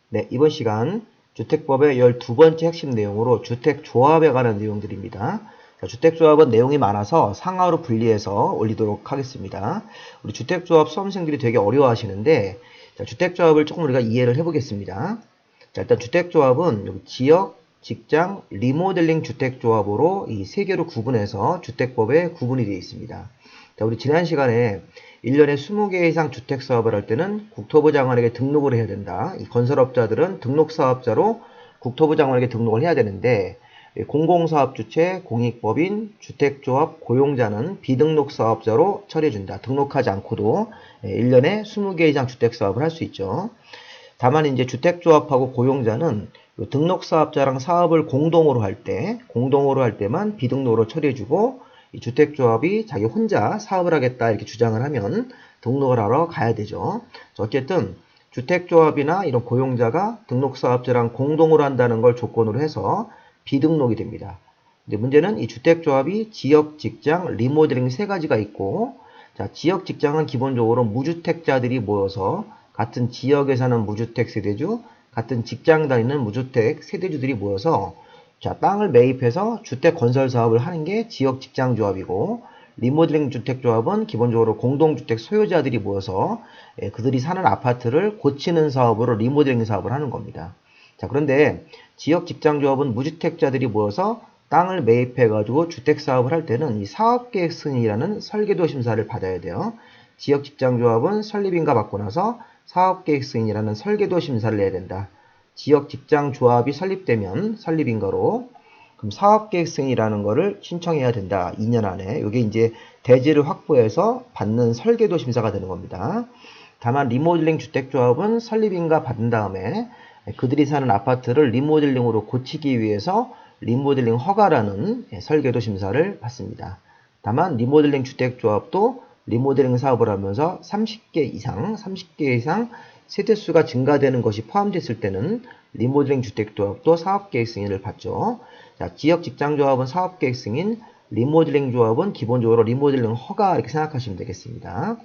네, 이번 시간 주택법의 12번째 핵심 내용으로 주택조합에 관한 내용들입니다. 자, 주택조합은 내용이 많아서 상하로 분리해서 올리도록 하겠습니다. 우리 주택조합 수험생들이 되게 어려워하시는데, 자, 주택조합을 조금 우리가 이해를 해보겠습니다. 자, 일단 주택조합은 여기 지역, 직장, 리모델링 주택조합으로 이 세 개로 구분해서 주택법에 구분이 되어 있습니다. 자, 우리 지난 시간에 1년에 20개 이상 주택사업을 할 때는 국토부 장관에게 등록을 해야 된다. 이 건설업자들은 등록사업자로 국토부 장관에게 등록을 해야 되는데, 공공사업 주체, 공익법인, 주택조합, 고용자는 비등록사업자로 처리해준다. 등록하지 않고도 1년에 20개 이상 주택사업을 할 수 있죠. 다만 이제 주택조합하고 고용자는 등록사업자랑 사업을 공동으로 할 때만 비등록으로 처리해주고, 이 주택조합이 자기 혼자 사업을 하겠다 이렇게 주장을 하면 등록을 하러 가야 되죠. 어쨌든 주택조합이나 이런 고용자가 등록사업자랑 공동으로 한다는 걸 조건으로 해서 비등록이 됩니다. 근데 문제는 이 주택조합이 지역, 직장, 리모델링 세 가지가 있고, 자, 지역, 직장은 기본적으로 무주택자들이 모여서 같은 지역에 사는 무주택 세대주, 같은 직장 다니는 무주택 세대주들이 모여서 자, 땅을 매입해서 주택 건설 사업을 하는 게 지역 직장 조합이고, 리모델링 주택 조합은 기본적으로 공동주택 소유자들이 모여서 그들이 사는 아파트를 고치는 사업으로 리모델링 사업을 하는 겁니다. 자, 그런데 지역 직장 조합은 무주택자들이 모여서 땅을 매입해 가지고 주택 사업을 할 때는 이 사업계획 승인이라는 설계도 심사를 받아야 돼요. 지역 직장 조합은 설립인가 받고 나서 사업계획 승인이라는 설계도 심사를 내야 된다. 지역 직장 조합이 설립되면 설립인가로 그럼 사업계획 승인이라는 거를 신청해야 된다. 2년 안에. 이게 이제 대지를 확보해서 받는 설계도 심사가 되는 겁니다. 다만 리모델링 주택조합은 설립인가 받은 다음에 그들이 사는 아파트를 리모델링으로 고치기 위해서 리모델링 허가라는 설계도 심사를 받습니다. 다만 리모델링 주택조합도 리모델링 사업을 하면서 30개 이상 세대수가 증가되는 것이 포함됐을 때는 리모델링 주택조합도 사업계획 승인을 받죠. 자, 지역 직장조합은 사업계획 승인, 리모델링 조합은 기본적으로 리모델링 허가 이렇게 생각하시면 되겠습니다.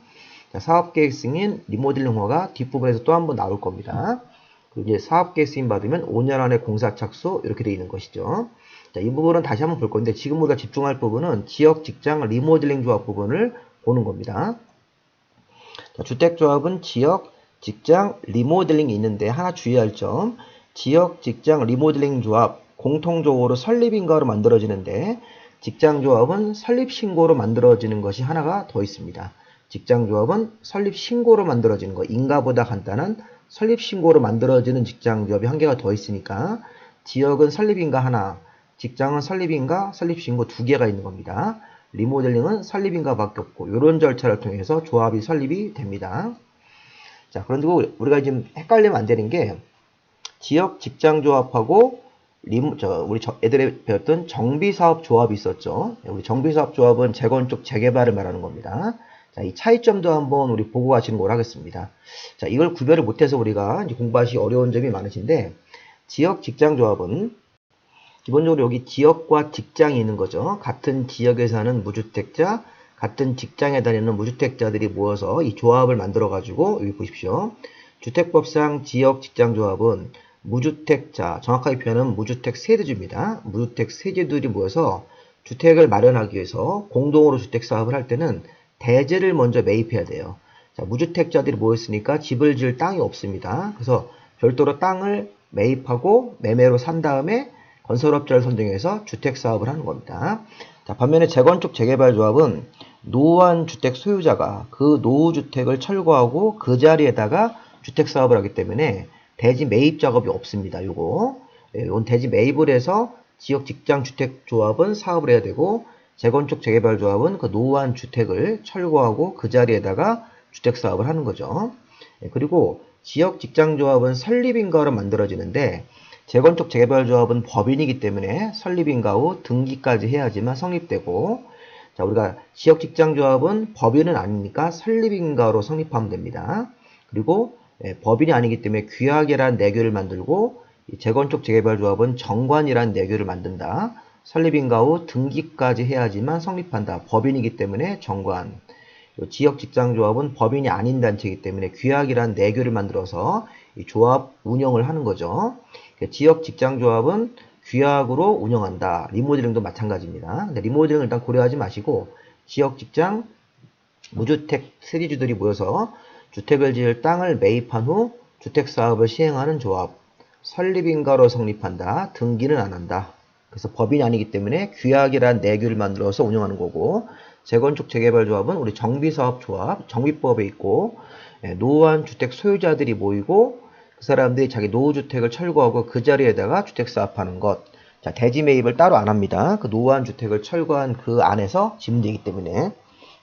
자, 사업계획 승인, 리모델링 허가 뒷부분에서 또 한번 나올 겁니다. 그리고 이제 사업계획 승인 받으면 5년 안에 공사 착수 이렇게 되어 있는 것이죠. 자, 이 부분은 다시 한번 볼 건데 지금 우리가 집중할 부분은 지역 직장 리모델링 조합 부분을 보는 겁니다. 자, 주택조합은 지역, 직장, 리모델링이 있는데 하나 주의할 점, 지역, 직장, 리모델링 조합 공통적으로 설립인가로 만들어지는데 직장조합은 설립신고로 만들어지는 것이 하나가 더 있습니다. 직장조합은 설립신고로 만들어지는 거, 인가보다 간단한 설립신고로 만들어지는 직장조합이 한 개가 더 있으니까 지역은 설립인가 하나, 직장은 설립인가, 설립신고 두 개가 있는 겁니다. 리모델링은 설립인가밖에 없고 이런 절차를 통해서 조합이 설립이 됩니다. 자, 그런데 우리가 지금 헷갈리면 안 되는 게 지역 직장조합하고 우리 애들이 배웠던 정비사업조합이 있었죠. 우리 정비사업조합은 재건축 재개발을 말하는 겁니다. 자, 이 차이점도 한번 우리 보고 가시는 걸 하겠습니다. 자, 이걸 구별을 못해서 우리가 이제 공부하기 어려운 점이 많으신데 지역 직장조합은 기본적으로 여기 지역과 직장이 있는 거죠. 같은 지역에 사는 무주택자, 같은 직장에 다니는 무주택자들이 모여서 이 조합을 만들어 가지고 여기 보십시오. 주택법상 지역 직장조합은 무주택자, 정확하게 표현하면 무주택 세대주입니다. 무주택 세대주들이 모여서 주택을 마련하기 위해서 공동으로 주택 사업을 할 때는 대지를 먼저 매입해야 돼요. 자, 무주택자들이 모였으니까 집을 지을 땅이 없습니다. 그래서 별도로 땅을 매입하고 매매로 산 다음에 건설업자를 선정해서 주택 사업을 하는 겁니다. 자, 반면에 재건축 재개발 조합은 노후한 주택 소유자가 그 노후주택을 철거하고 그 자리에다가 주택 사업을 하기 때문에 대지 매입 작업이 없습니다. 이건 대지 매입을 해서 지역 직장 주택 조합은 사업을 해야 되고 재건축 재개발 조합은 그 노후한 주택을 철거하고 그 자리에다가 주택 사업을 하는 거죠. 그리고 지역 직장 조합은 설립인가로 만들어지는데 재건축 재개발 조합은 법인이기 때문에 설립인가 후 등기까지 해야지만 성립되고, 자, 우리가 지역 직장 조합은 법인은 아니니까 설립인가로 성립하면 됩니다. 그리고 법인이 아니기 때문에 규약이라는 내규를 만들고 재건축 재개발 조합은 정관이라는 내규를 만든다. 설립인가 후 등기까지 해야지만 성립한다. 법인이기 때문에 정관. 지역 직장 조합은 법인이 아닌 단체이기 때문에 규약이라는 내규를 만들어서 이 조합 운영을 하는 거죠. 지역 직장조합은 규약으로 운영한다. 리모델링도 마찬가지입니다. 근데 리모델링을 일단 고려하지 마시고 지역 직장 무주택 세대주들이 모여서 주택을 지을 땅을 매입한 후 주택사업을 시행하는 조합, 설립인가로 성립한다. 등기는 안 한다. 그래서 법인이 아니기 때문에 규약이란 내규를 만들어서 운영하는 거고, 재건축 재개발조합은 우리 정비사업조합, 정비법에 있고, 노후한 주택 소유자들이 모이고 그 사람들이 자기 노후주택을 철거하고 그 자리에다가 주택사업하는 것. 자, 대지 매입을 따로 안 합니다. 그 노후한 주택을 철거한 그 안에서 지문되기 때문에.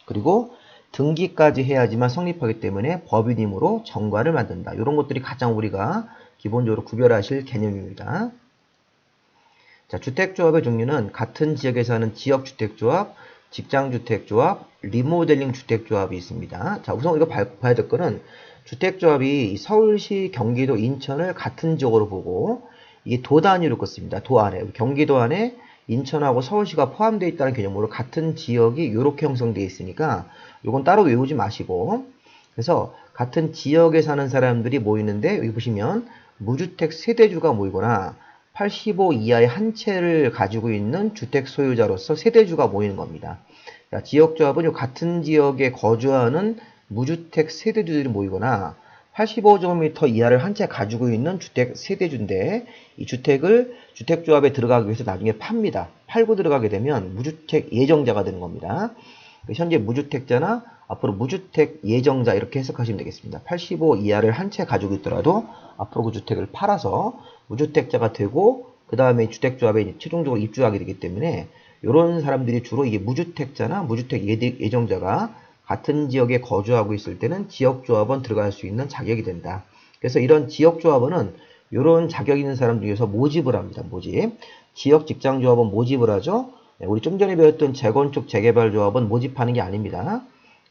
그리고 등기까지 해야지만 성립하기 때문에 법인임으로 정가를 만든다. 이런 것들이 가장 우리가 기본적으로 구별하실 개념입니다. 자, 주택조합의 종류는 같은 지역에 사는 지역주택조합, 직장주택조합, 리모델링 주택조합이 있습니다. 자, 우선 우리가 봐야 될 거는 주택조합이 서울시, 경기도, 인천을 같은 지역으로 보고 이게 도 단위로 긋습니다. 도 안에. 경기도 안에 인천하고 서울시가 포함되어 있다는 개념으로 같은 지역이 이렇게 형성되어 있으니까 이건 따로 외우지 마시고, 그래서 같은 지역에 사는 사람들이 모이는데 여기 보시면 무주택 세대주가 모이거나 85 이하의 한 채를 가지고 있는 주택 소유자로서 세대주가 모이는 겁니다. 자, 지역조합은 같은 지역에 거주하는 무주택 세대주들이 모이거나 85제곱미터 이하를 한 채 가지고 있는 주택 세대주인데 이 주택을 주택조합에 들어가기 위해서 나중에 팝니다. 팔고 들어가게 되면 무주택 예정자가 되는 겁니다. 현재 무주택자나 앞으로 무주택 예정자 이렇게 해석하시면 되겠습니다. 85 이하를 한 채 가지고 있더라도 앞으로 그 주택을 팔아서 무주택자가 되고 그 다음에 주택조합에 최종적으로 입주하게 되기 때문에 이런 사람들이 주로 이게 무주택자나 무주택 예정자가 같은 지역에 거주하고 있을 때는 지역조합원 들어갈 수 있는 자격이 된다. 그래서 이런 지역조합원은 이런 자격 있는 사람 중에서 모집을 합니다. 모집. 지역직장조합원 모집을 하죠. 우리 좀 전에 배웠던 재건축 재개발조합은 모집하는 게 아닙니다.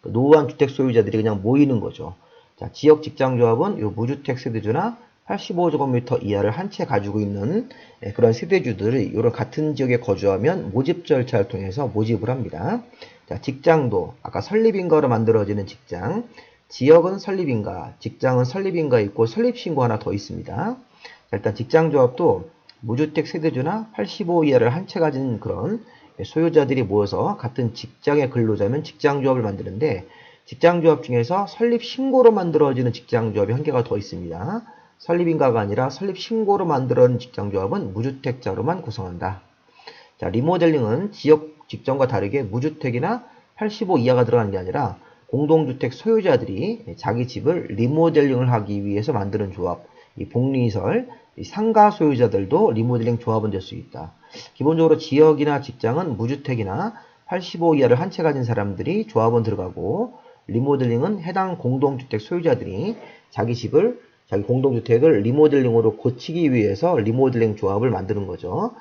노후한 주택 소유자들이 그냥 모이는 거죠. 자, 지역직장조합은 이 무주택 세대주나 85제곱미터 이하를 한 채 가지고 있는 그런 세대주들을 이런 같은 지역에 거주하면 모집 절차를 통해서 모집을 합니다. 자, 직장도 아까 설립인가로 만들어지는 직장, 지역은 설립인가, 직장은 설립인가 있고 설립신고 하나 더 있습니다. 자, 일단 직장조합도 무주택 세대주나 85 이하를 한 채 가진 그런 소유자들이 모여서 같은 직장의 근로자면 직장조합을 만드는데 직장조합 중에서 설립신고로 만들어지는 직장조합이 한 개가 더 있습니다. 설립인가가 아니라 설립신고로 만들어진 직장조합은 무주택자로만 구성한다. 자, 리모델링은 지역 직전과 다르게 무주택이나 85 이하가 들어가는 게 아니라 공동주택 소유자들이 자기 집을 리모델링을 하기 위해서 만드는 조합, 이 복리시설, 이 상가 소유자들도 리모델링 조합은 될 수 있다. 기본적으로 지역이나 직장은 무주택이나 85 이하를 한 채 가진 사람들이 조합원 들어가고 리모델링은 해당 공동주택 소유자들이 자기 집을 자기 공동주택을 리모델링으로 고치기 위해서 리모델링 조합을 만드는 거죠.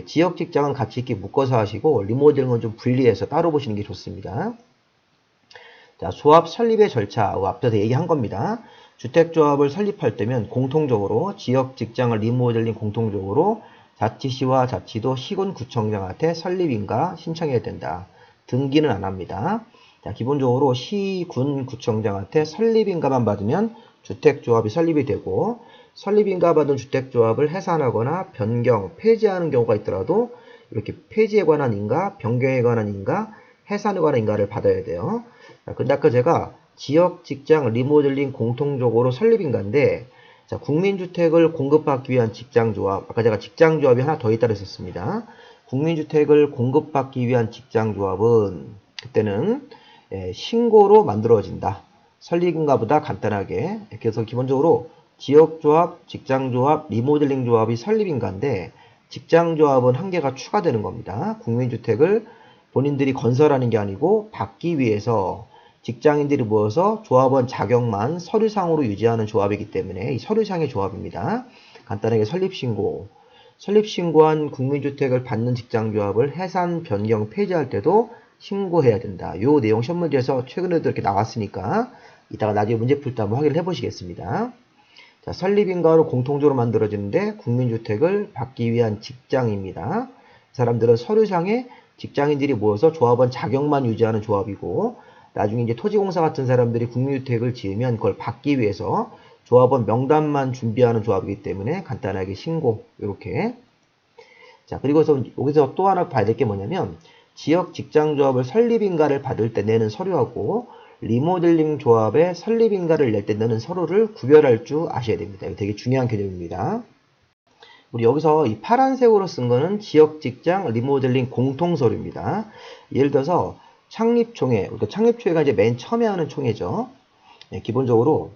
지역 직장은 같이 이렇게 묶어서 하시고 리모델링은 좀 분리해서 따로 보시는 게 좋습니다. 자, 조합 설립의 절차 앞서서 얘기한 겁니다. 주택조합을 설립할 때면 공통적으로 지역 직장을 리모델링 공통적으로 자치시와 자치도 시군구청장한테 설립인가 신청해야 된다. 등기는 안 합니다. 자, 기본적으로 시, 군, 구청장한테 설립인가만 받으면 주택조합이 설립이 되고 설립인가 받은 주택조합을 해산하거나 변경, 폐지하는 경우가 있더라도 이렇게 폐지에 관한 인가, 변경에 관한 인가, 해산에 관한 인가를 받아야 돼요. 자, 근데 아까 제가 지역, 직장, 리모델링 공통적으로 설립인가인데 자, 국민주택을 공급받기 위한 직장조합, 아까 제가 직장조합이 하나 더 있다고 했었습니다. 국민주택을 공급받기 위한 직장조합은 그때는 신고로 만들어진다. 설립인가보다 간단하게. 그래서 기본적으로 지역조합, 직장조합, 리모델링 조합이 설립인가인데 직장조합은 한 개가 추가되는 겁니다. 국민주택을 본인들이 건설하는 게 아니고 받기 위해서 직장인들이 모여서 조합원 자격만 서류상으로 유지하는 조합이기 때문에 이 서류상의 조합입니다. 간단하게 설립신고. 설립신고한 국민주택을 받는 직장조합을 해산, 변경, 폐지할 때도 신고해야 된다. 요 내용 시험 문제에서 최근에도 이렇게 나왔으니까 이따가 나중에 문제 풀 때 한번 확인을 해보시겠습니다. 자, 설립인가로 공통적으로 만들어지는데 국민주택을 받기 위한 직장입니다. 사람들은 서류상에 직장인들이 모여서 조합원 자격만 유지하는 조합이고 나중에 이제 토지공사 같은 사람들이 국민주택을 지으면 그걸 받기 위해서 조합원 명단만 준비하는 조합이기 때문에 간단하게 신고 이렇게. 자, 그리고 여기서 또 하나 봐야 될 게 뭐냐면 지역 직장 조합을 설립인가를 받을 때 내는 서류하고 리모델링 조합의 설립인가를 낼 때 내는 서류를 구별할 줄 아셔야 됩니다. 이거 되게 중요한 개념입니다. 우리 여기서 이 파란색으로 쓴 거는 지역 직장 리모델링 공통 서류입니다. 예를 들어서 창립총회, 그러니까 창립총회가 이제 맨 처음에 하는 총회죠. 기본적으로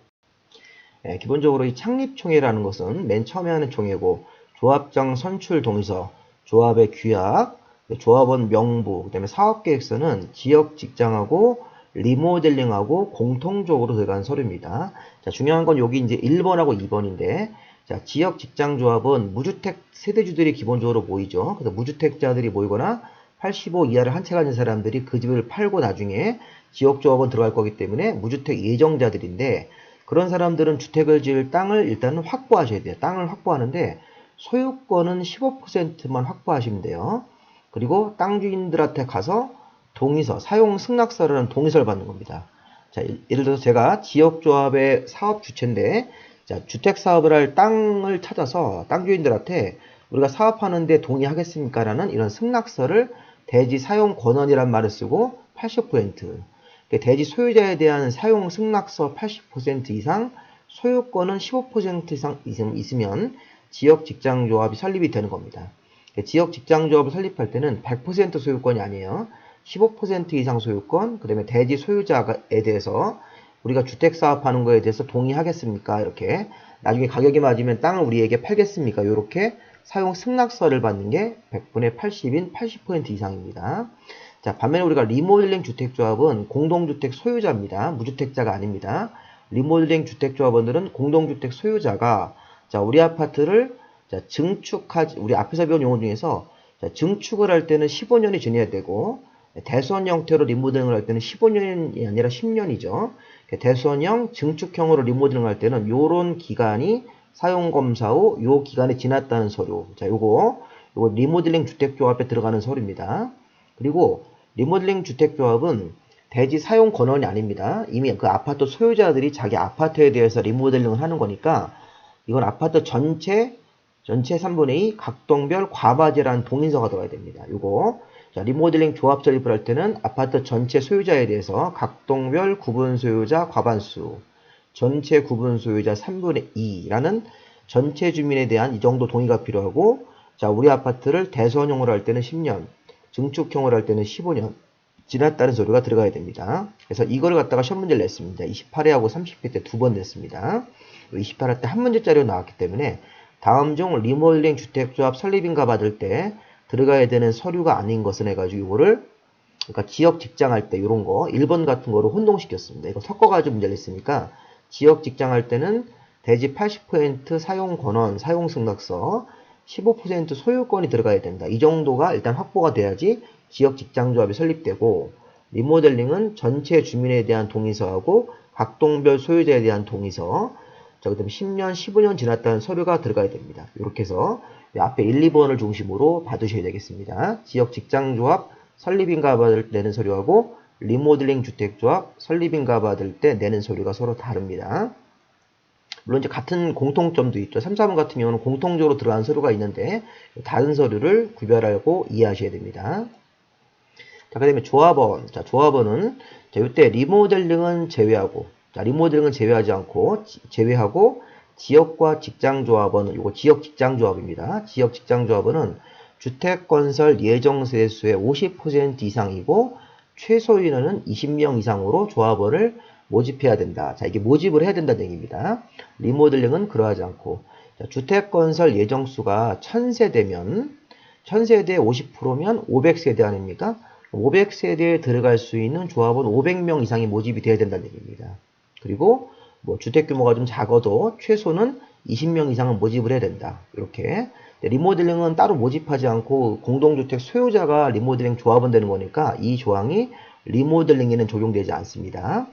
이 창립총회라는 것은 맨 처음에 하는 총회고 조합장 선출 동의서, 조합의 규약, 조합원 명부, 그 다음에 사업계획서는 지역 직장하고 리모델링하고 공통적으로 들어간 서류입니다. 자, 중요한 건 여기 이제 1번하고 2번인데, 자, 지역 직장 조합은 무주택 세대주들이 기본적으로 모이죠. 그래서 무주택자들이 모이거나 85 이하를 한 채 가진 사람들이 그 집을 팔고 나중에 지역 조합원 들어갈 거기 때문에 무주택 예정자들인데, 그런 사람들은 주택을 지을 땅을 일단은 확보하셔야 돼요. 땅을 확보하는데 소유권은 15%만 확보하시면 돼요. 그리고 땅 주인들한테 가서 동의서, 사용 승낙서라는 동의서를 받는 겁니다. 자, 예를 들어서 제가 지역조합의 사업 주체인데, 자, 주택 사업을 할 땅을 찾아서 땅 주인들한테 우리가 사업하는데 동의하겠습니까? 라는 이런 승낙서를 대지 사용 권한이란 말을 쓰고 80%, 대지 소유자에 대한 사용 승낙서 80% 이상, 소유권은 15% 이상 있으면 지역 직장조합이 설립이 되는 겁니다. 지역 직장조합을 설립할 때는 100% 소유권이 아니에요. 15% 이상 소유권, 그 다음에 대지 소유자에 대해서 우리가 주택 사업하는 거에 대해서 동의하겠습니까? 이렇게 나중에 가격이 맞으면 땅을 우리에게 팔겠습니까? 이렇게 사용 승낙서를 받는 게 100분의 80인 80% 이상입니다. 자, 반면에 우리가 리모델링 주택조합은 공동주택 소유자입니다. 무주택자가 아닙니다. 리모델링 주택조합원들은 공동주택 소유자가, 자, 우리 아파트를, 자, 우리 앞에서 배운 용어 중에서, 자, 증축을 할 때는 15년이 지나야 되고, 대수원 형태로 리모델링을 할 때는 15년이 아니라 10년이죠. 대수원형, 증축형으로 리모델링을 할 때는 요런 기간이 사용검사 후 요 기간이 지났다는 서류. 자, 요거 리모델링 주택조합에 들어가는 서류입니다. 그리고 리모델링 주택조합은 대지 사용 권한이 아닙니다. 이미 그 아파트 소유자들이 자기 아파트에 대해서 리모델링을 하는 거니까 이건 아파트 전체 3분의 2 각동별 과바제라는 동의서가 들어가야 됩니다. 요거. 자, 리모델링 조합 설립을 할 때는 아파트 전체 소유자에 대해서 각동별 구분 소유자 과반수, 전체 구분 소유자 3분의 2라는 전체 주민에 대한 이 정도 동의가 필요하고, 자, 우리 아파트를 대수원형으로 할 때는 10년, 증축형으로 할 때는 15년 지났다는 서류가 들어가야 됩니다. 그래서 이거를 갖다가 시험 문제를 냈습니다. 28회하고 30회 때 두 번 냈습니다. 28회 때 한 문제짜리로 나왔기 때문에 다음 중 리모델링 주택조합 설립인가 받을 때 들어가야 되는 서류가 아닌 것은 해가지고 이거를, 그러니까 지역 직장 할 때 이런 거 1번 같은 거로 혼동시켰습니다. 이거 섞어가지고 문제를 냈으니까 지역 직장 할 때는 대지 80% 사용 권한, 사용 승낙서, 15% 소유권이 들어가야 된다. 이 정도가 일단 확보가 돼야지 지역 직장조합이 설립되고, 리모델링은 전체 주민에 대한 동의서하고 각동별 소유자에 대한 동의서, 자, 그다음에 10년, 15년 지났다는 서류가 들어가야 됩니다. 이렇게 해서 앞에 1, 2번을 중심으로 받으셔야 되겠습니다. 지역 직장조합 설립인가 받을 때 내는 서류하고 리모델링 주택조합 설립인가 받을 때 내는 서류가 서로 다릅니다. 물론 이제 같은 공통점도 있죠. 3, 4번 같은 경우는 공통적으로 들어간 서류가 있는데 다른 서류를 구별하고 이해하셔야 됩니다. 자, 그 다음에 조합원. 자, 조합원은 자, 이때 리모델링은 제외하고, 자, 리모델링은 제외하고 지역과 직장조합원은 요거 지역 직장조합입니다. 지역 직장조합원은 주택건설 예정세수의 50% 이상이고 최소 인원은 20명 이상으로 조합원을 모집해야 된다. 자, 이게 모집을 해야 된다는 얘기입니다. 리모델링은 그러하지 않고, 자, 주택건설 예정수가 1000세대면 1000세대의 50%면 500세대 아닙니까? 500세대에 들어갈 수 있는 조합원 500명 이상이 모집이 돼야 된다는 얘기입니다. 그리고 뭐 주택 규모가 좀 작아도 최소는 20명 이상은 모집을 해야 된다. 이렇게. 리모델링은 따로 모집하지 않고 공동주택 소유자가 리모델링 조합원 되는 거니까 이 조항이 리모델링에는 적용되지 않습니다.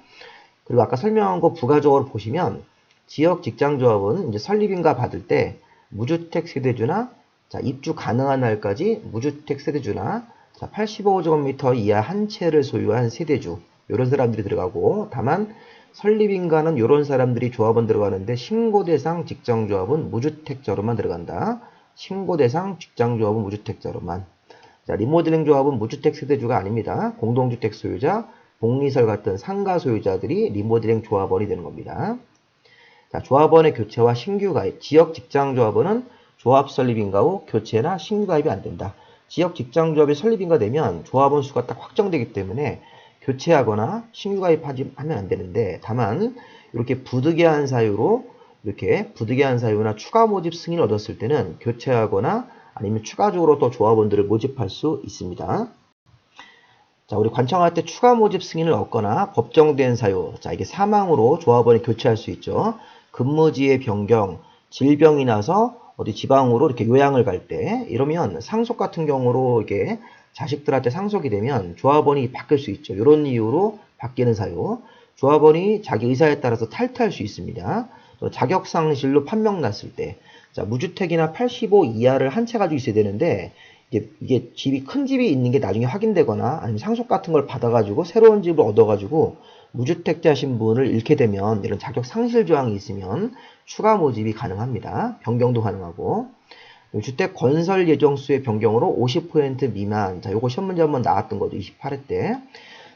그리고 아까 설명한 거 부가적으로 보시면 지역 직장조합은 이제 설립인가 받을 때 무주택 세대주나, 자, 입주 가능한 날까지 무주택 세대주나, 자, 85제곱미터 이하 한 채를 소유한 세대주, 이런 사람들이 들어가고, 다만 설립인가는 이런 사람들이 조합원 들어가는데 신고대상 직장조합은 무주택자로만 들어간다. 신고대상 직장조합은 무주택자로만. 자, 리모델링 조합은 무주택 세대주가 아닙니다. 공동주택 소유자, 복리설 같은 상가 소유자들이 리모델링 조합원이 되는 겁니다. 자, 조합원의 교체와 신규 가입. 지역 직장조합원은 조합 설립인가 후 교체나 신규 가입이 안 된다. 지역 직장조합이 설립인가 되면 조합원 수가 딱 확정되기 때문에 교체하거나 신규 가입하면 안 되는데, 다만 이렇게 부득이한 사유로 부득이한 사유나 추가 모집 승인을 얻었을 때는 교체하거나 아니면 추가적으로 또 조합원들을 모집할 수 있습니다. 자, 우리 관청할 때 추가 모집 승인을 얻거나 법정된 사유, 자, 이게 사망으로 조합원이 교체할 수 있죠. 근무지의 변경, 질병이 나서 어디 지방으로 이렇게 요양을 갈 때, 이러면 상속 같은 경우로 이게 자식들한테 상속이 되면 조합원이 바뀔 수 있죠. 이런 이유로 바뀌는 사유. 조합원이 자기 의사에 따라서 탈퇴할 수 있습니다. 또 자격상실로 판명 났을 때, 자, 무주택이나 85 이하를 한 채 가지고 있어야 되는데, 이게 집이 큰 집이 있는 게 나중에 확인되거나 아니면 상속 같은 걸 받아가지고 새로운 집을 얻어가지고 무주택자 신분을 잃게 되면 이런 자격 상실 조항이 있으면 추가 모집이 가능합니다. 변경도 가능하고. 주택 건설 예정수의 변경으로 50% 미만. 자, 요거 시험 문제 한번 나왔던 거죠. 28회 때.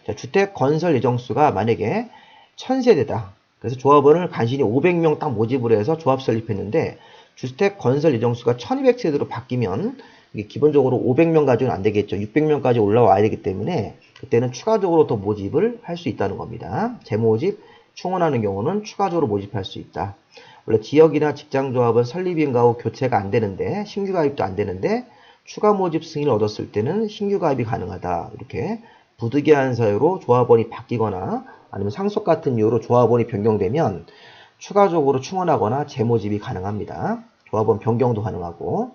자, 주택 건설 예정수가 만약에 1000세대다. 그래서 조합원을 간신히 500명 딱 모집을 해서 조합 설립했는데 주택 건설 예정수가 1200세대로 바뀌면 이게 기본적으로 500명 가지고는 안 되겠죠. 600명까지 올라와야 되기 때문에 그때는 추가적으로 더 모집을 할 수 있다는 겁니다. 재모집 충원하는 경우는 추가적으로 모집할 수 있다. 원래 지역이나 직장조합은 설립인가 후 교체가 안 되는데, 신규 가입도 안 되는데 추가 모집 승인을 얻었을 때는 신규 가입이 가능하다. 이렇게 부득이한 사유로 조합원이 바뀌거나 아니면 상속 같은 이유로 조합원이 변경되면 추가적으로 충원하거나 재모집이 가능합니다. 조합원 변경도 가능하고.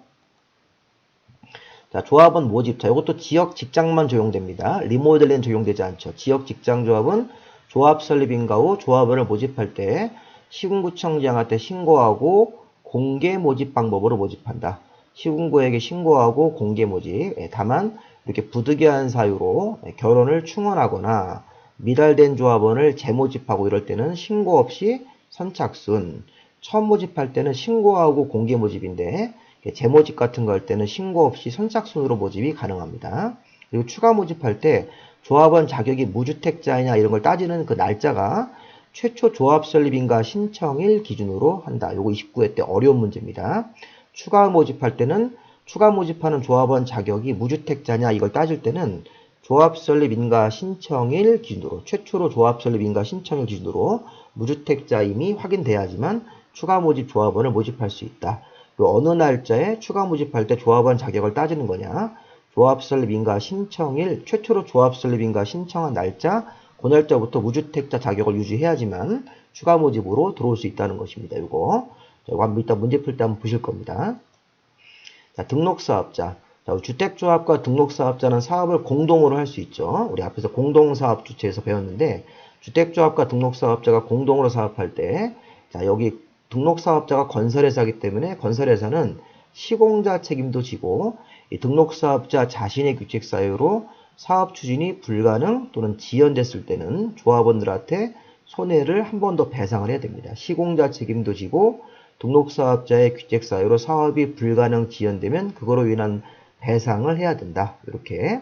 자, 조합원 모집. 자, 이것도 지역 직장만 적용됩니다. 리모델링 적용되지 않죠. 지역 직장 조합은 조합 설립인가 후 조합원을 모집할 때 시군구청장한테 신고하고 공개 모집 방법으로 모집한다. 시군구에게 신고하고 공개 모집. 다만 이렇게 부득이한 사유로 결혼을 충원하거나 미달된 조합원을 재모집하고 이럴 때는 신고 없이 선착순. 처음 모집할 때는 신고하고 공개 모집인데 재모집 같은 거 할 때는 신고 없이 선착순으로 모집이 가능합니다. 그리고 추가 모집할 때 조합원 자격이 무주택자이냐 이런 걸 따지는 그 날짜가 최초 조합 설립인가 신청일 기준으로 한다. 요거 29회 때 어려운 문제입니다. 추가 모집할 때는 추가 모집하는 조합원 자격이 무주택자냐 이걸 따질 때는 조합 설립인가 신청일 기준으로, 최초로 조합 설립인가 신청일 기준으로 무주택자임이 확인돼야지만 추가 모집 조합원을 모집할 수 있다. 어느 날짜에 추가 모집할 때 조합원 자격을 따지는 거냐? 조합 설립인가 신청일, 최초로 조합 설립인가 신청한 날짜, 그 날짜부터 무주택자 자격을 유지해야지만 추가 모집으로 들어올 수 있다는 것입니다. 이거 이따 문제 풀 때 한번 보실 겁니다. 자, 등록사업자. 자, 주택조합과 등록사업자는 사업을 공동으로 할 수 있죠. 우리 앞에서 공동사업 주체에서 배웠는데 주택조합과 등록사업자가 공동으로 사업할 때, 자, 여기 등록사업자가 건설회사이기 때문에 건설회사는 시공자 책임도 지고 이 등록사업자 자신의 규칙 사유로 사업 추진이 불가능 또는 지연됐을 때는 조합원들한테 손해를 한 번 더 배상을 해야 됩니다. 시공자 책임도 지고 등록사업자의 규칙 사유로 사업이 불가능 지연되면 그거로 인한 배상을 해야 된다. 이렇게.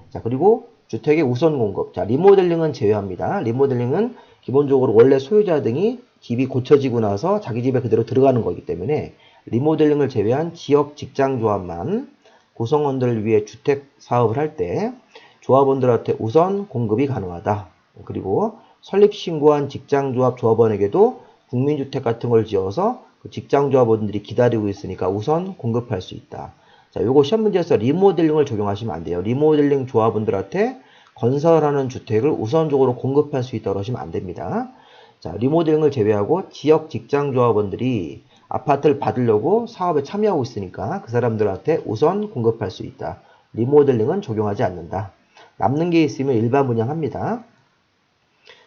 자, 그리고 주택의 우선 공급. 자, 리모델링은 제외합니다. 리모델링은 기본적으로 원래 소유자 등이 집이 고쳐지고 나서 자기 집에 그대로 들어가는 거기 때문에 리모델링을 제외한 지역 직장조합만 구성원들을 위해 주택 사업을 할 때 조합원들한테 우선 공급이 가능하다. 그리고 설립 신고한 직장조합 조합원에게도 국민주택 같은 걸 지어서 그 직장조합원들이 기다리고 있으니까 우선 공급할 수 있다. 자, 요거 시험 문제에서 리모델링을 적용하시면 안 돼요. 리모델링 조합원들한테 건설하는 주택을 우선적으로 공급할 수 있다고 하시면 안 됩니다. 자, 리모델링을 제외하고 지역 직장조합원들이 아파트를 받으려고 사업에 참여하고 있으니까 그 사람들한테 우선 공급할 수 있다. 리모델링은 적용하지 않는다. 남는 게 있으면 일반 분양합니다.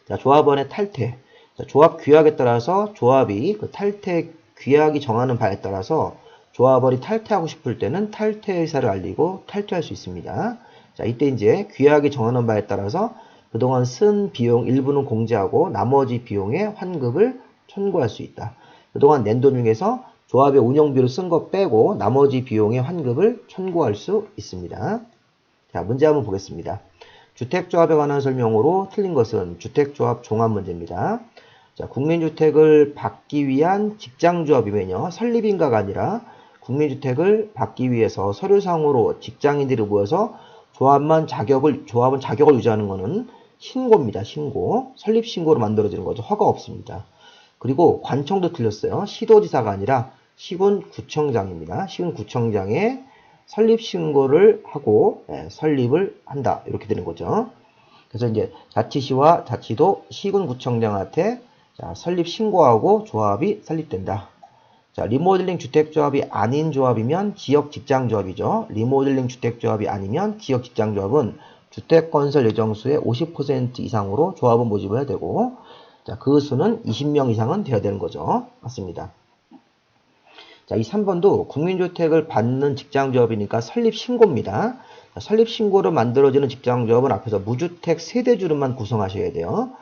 자, 조합원의 탈퇴. 자, 조합 규약에 따라서 조합이 그 탈퇴 규약이 정하는 바에 따라서 조합원이 탈퇴하고 싶을 때는 탈퇴 의사를 알리고 탈퇴할 수 있습니다. 자, 이때 이제 규약이 정하는 바에 따라서 그동안 쓴 비용 일부는 공제하고 나머지 비용의 환급을 청구할 수 있다. 그동안 낸 돈 중에서 조합의 운영비로 쓴 거 빼고 나머지 비용의 환급을 청구할 수 있습니다. 자, 문제 한번 보겠습니다. 주택조합에 관한 설명으로 틀린 것은 주택조합 종합 문제입니다. 자, 국민주택을 받기 위한 직장조합이면요. 설립인가가 아니라 국민주택을 받기 위해서 서류상으로 직장인들이 모여서 조합은 자격을 유지하는 것은 신고입니다. 신고. 설립신고로 만들어지는 거죠. 허가 없습니다. 그리고 관청도 틀렸어요. 시도지사가 아니라 시군구청장입니다. 시군구청장에 설립신고를 하고 설립을 한다. 이렇게 되는 거죠. 그래서 이제 자치시와 자치도 시군구청장한테 설립신고하고 조합이 설립된다. 자, 리모델링 주택조합이 아닌 조합이면 지역직장조합이죠. 리모델링 주택조합이 아니면 지역직장조합은 주택건설 예정수의 50% 이상으로 조합은 모집을 해야 되고, 자, 그 수는 20명 이상은 되어야 되는 거죠. 맞습니다. 자, 이 3번도 국민주택을 받는 직장조합이니까 설립신고입니다. 설립신고로 만들어지는 직장조합은 앞에서 무주택 세대주로만 구성하셔야 돼요.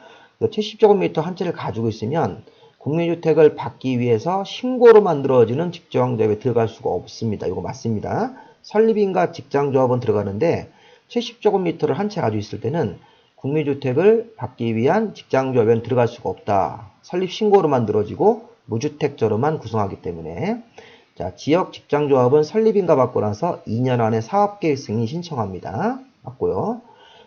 70제곱미터 한 채를 가지고 있으면 국민주택을 받기 위해서 신고로 만들어지는 직장조합에 들어갈 수가 없습니다. 이거 맞습니다. 설립인가 직장조합은 들어가는데 70제곱미터를 한 채 가지고 있을 때는 국민주택을 받기 위한 직장조합에는 들어갈 수가 없다. 설립신고로 만들어지고 무주택자로만 구성하기 때문에. 자, 지역 직장조합은 설립인가 받고 나서 2년 안에 사업계획 승인 신청합니다. 맞고요.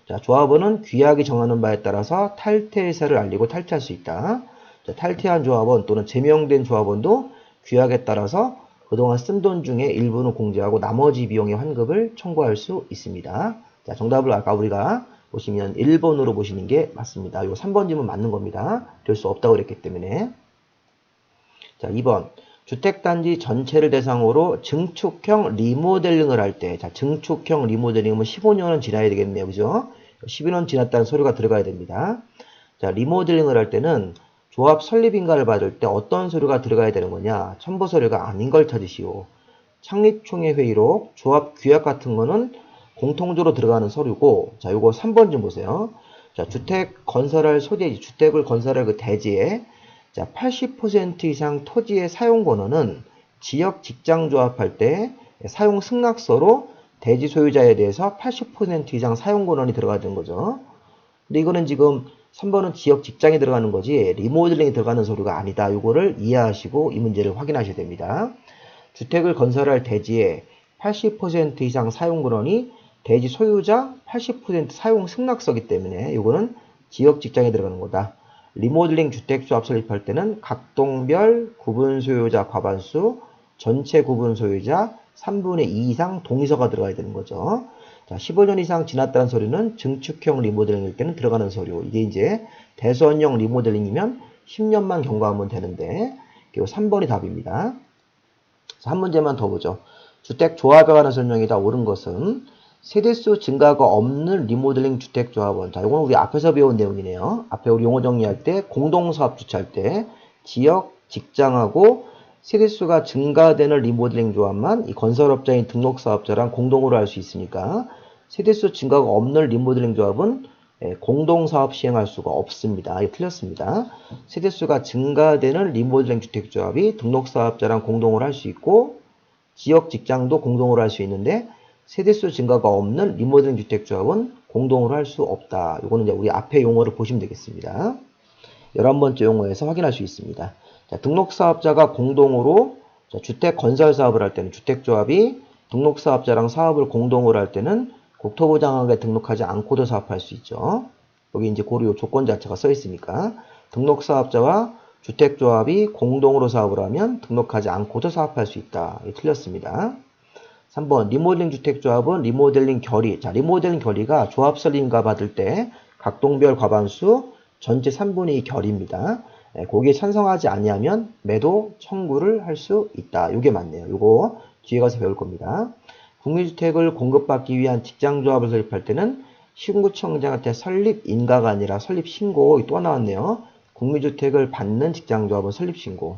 자, 조합원은 규약이 정하는 바에 따라서 탈퇴 의사를 알리고 탈퇴할 수 있다. 자, 탈퇴한 조합원 또는 제명된 조합원도 규약에 따라서 그동안 쓴 돈 중에 일부는 공제하고 나머지 비용의 환급을 청구할 수 있습니다. 자, 정답을 아까 우리가 보시면 1번으로 보시는 게 맞습니다. 요 3번 질문 맞는 겁니다. 될 수 없다고 그랬기 때문에. 자, 2번. 주택단지 전체를 대상으로 증축형 리모델링을 할 때, 자, 증축형 리모델링은 15년은 지나야 되겠네요. 그죠? 12년 지났다는 서류가 들어가야 됩니다. 자, 리모델링을 할 때는 조합 설립인가를 받을 때 어떤 서류가 들어가야 되는 거냐? 첨부 서류가 아닌 걸 찾으시오. 창립총회 회의록, 조합 규약 같은 거는 공통적으로 들어가는 서류고, 자, 요거 3번 좀 보세요. 자, 주택 건설할 소재지, 주택을 건설할 그 대지에, 자, 80% 이상 토지의 사용 권한은 지역 직장 조합할 때 사용 승낙서로 대지 소유자에 대해서 80% 이상 사용 권한이 들어가는 거죠. 근데 이거는 지금 3번은 지역 직장에 들어가는 거지 리모델링에 들어가는 서류가 아니다. 이거를 이해하시고 이 문제를 확인하셔야 됩니다. 주택을 건설할 대지에 80% 이상 사용 권한이 대지 소유자 80% 사용 승낙서기 때문에 이거는 지역 직장에 들어가는 거다. 리모델링 주택조합 설립할 때는 각동별 구분 소유자 과반수, 전체 구분 소유자 3분의 2 이상 동의서가 들어가야 되는 거죠. 자, 15년 이상 지났다는 서류는 증축형 리모델링일 때는 들어가는 서류. 이게 이제 대선형 리모델링이면 10년만 경과하면 되는데, 그리고 3번이 답입니다. 자, 한 문제만 더 보죠. 주택조합에 관한 설명이다. 옳은 것은 세대수 증가가 없는 리모델링 주택조합원. 자, 이건 우리 앞에서 배운 내용이네요. 앞에 우리 용어 정리할 때 공동사업 주최할 때 지역, 직장하고 세대수가 증가되는 리모델링 조합만 이 건설업자인 등록사업자랑 공동으로 할 수 있으니까 세대수 증가가 없는 리모델링 조합은 공동사업 시행할 수가 없습니다. 이게 틀렸습니다. 세대수가 증가되는 리모델링 주택조합이 등록사업자랑 공동으로 할 수 있고 지역, 직장도 공동으로 할 수 있는데 세대수 증가가 없는 리모델링 주택조합은 공동으로 할 수 없다. 이거는 이제 우리 앞에 용어를 보시면 되겠습니다. 11번째 용어에서 확인할 수 있습니다. 자, 등록사업자가 공동으로 주택 건설 사업을 할 때는 주택조합이 등록사업자랑 사업을 공동으로 할 때는 국토부 장학에 등록하지 않고도 사업할 수 있죠. 여기 이제 고려 조건 자체가 써 있으니까 등록사업자와 주택조합이 공동으로 사업을 하면 등록하지 않고도 사업할 수 있다. 이게 틀렸습니다. 3번 리모델링 주택조합은 리모델링 결의. 자, 리모델링 결의가 조합 설립인가 받을 때 각동별 과반수 전체 3분의 2 결의입니다. 거기에 찬성하지 아니하면 매도 청구를 할 수 있다. 이게 맞네요. 이거 뒤에 가서 배울 겁니다. 국민주택을 공급받기 위한 직장조합을 설립할 때는 시군구청장한테 설립인가가 아니라 설립신고. 또 나왔네요. 국민주택을 받는 직장조합은 설립신고.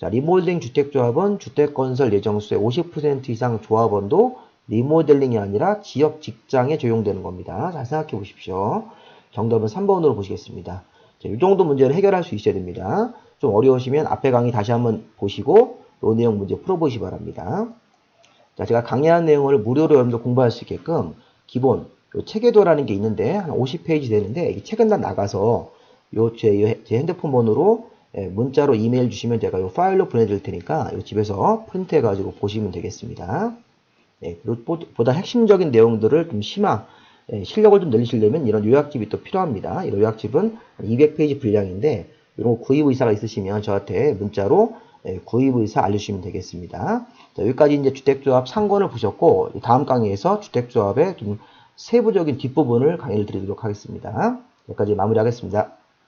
자, 리모델링 주택조합은 주택건설 예정수의 50% 이상 조합원도 리모델링이 아니라 지역 직장에 적용되는 겁니다. 잘 생각해 보십시오. 정답은 3번으로 보시겠습니다. 자, 이 정도 문제를 해결할 수 있어야 됩니다. 좀 어려우시면 앞에 강의 다시 한번 보시고 이 내용 문제 풀어보시기 바랍니다. 자, 제가 강의한 내용을 무료로 여러분들 공부할 수 있게끔 기본 체계도라는 게 있는데 한 50페이지 되는데 이 책은 다 나가서 제 핸드폰 번호로 문자로 이메일 주시면 제가 이 파일로 보내드릴 테니까 집에서 프린트해 가지고 보시면 되겠습니다. 그리고 보다 핵심적인 내용들을 좀 실력을 좀 늘리시려면 이런 요약집이 또 필요합니다. 이런 요약집은 200페이지 분량인데 이런 구입 의사가 있으시면 저한테 문자로 구입 의사 알려주시면 되겠습니다. 자, 여기까지 이제 주택조합 상권을 보셨고 다음 강의에서 주택조합의 좀 세부적인 뒷부분을 강의를 드리도록 하겠습니다. 여기까지 마무리하겠습니다.